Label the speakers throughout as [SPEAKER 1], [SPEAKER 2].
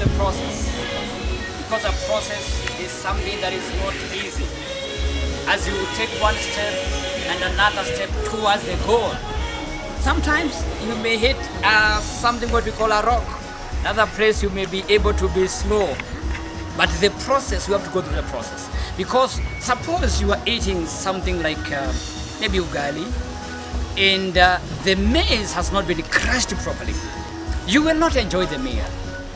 [SPEAKER 1] the process, because a process is something that is not easy. As you take one step and another step towards the goal, sometimes you may hit something what we call a rock. Another place you may be able to be slow. But the process, you have to go through the process. Because suppose you are eating something like maybe ugali, and the maize has not been crushed properly. You will not enjoy the meal.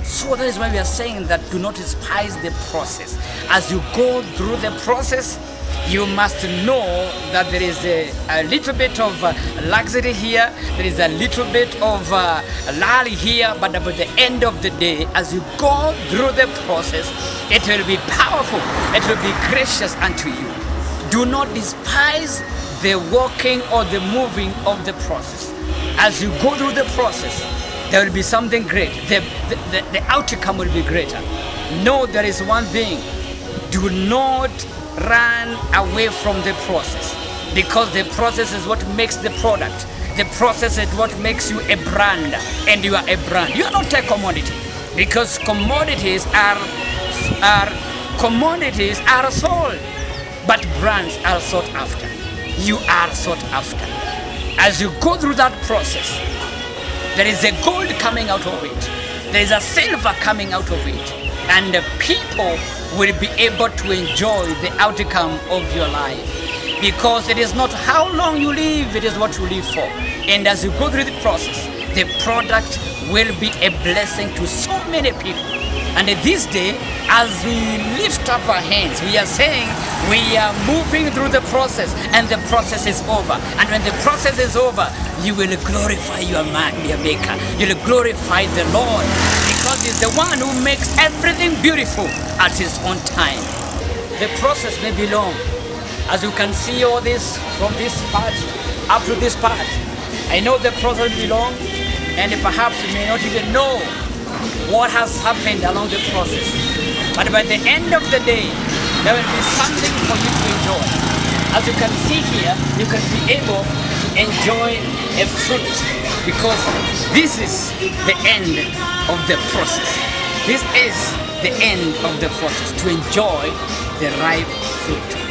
[SPEAKER 1] So that is why we are saying that do not despise the process. As you go through the process, you must know that there is a little bit of luxury here, there is a little bit of lull here, but at the end of the day, as you go through the process, it will be powerful, it will be gracious unto you. Do not despise the walking or the moving of the process. As you go through the process, there will be something great. The outcome will be greater. Know there is one thing. Do not run away from the process, because the process is what makes the product. The process is what makes you a brand, and you are a brand. You are not a commodity, because commodities are sold, but brands are sought after. You are sought after. As you go through that process, there is a gold coming out of it. There is a silver coming out of it. And the people will be able to enjoy the outcome of your life. Because it is not how long you live, it is what you live for. And as you go through the process, the product will be a blessing to so many people. And this day, as we lift up our hands, we are saying we are moving through the process, and the process is over. And when the process is over, you will glorify your Maker. You will glorify the Lord, because He's the one who makes everything beautiful at His own time. The process may be long. As you can see all this from this part up to this part. I know the process will be long, and perhaps you may not even know what has happened along the process. But by the end of the day, there will be something for you to enjoy. As you can see here, you can be able to enjoy a fruit, because this is the end of the process. This is the end of the process, to enjoy the ripe fruit.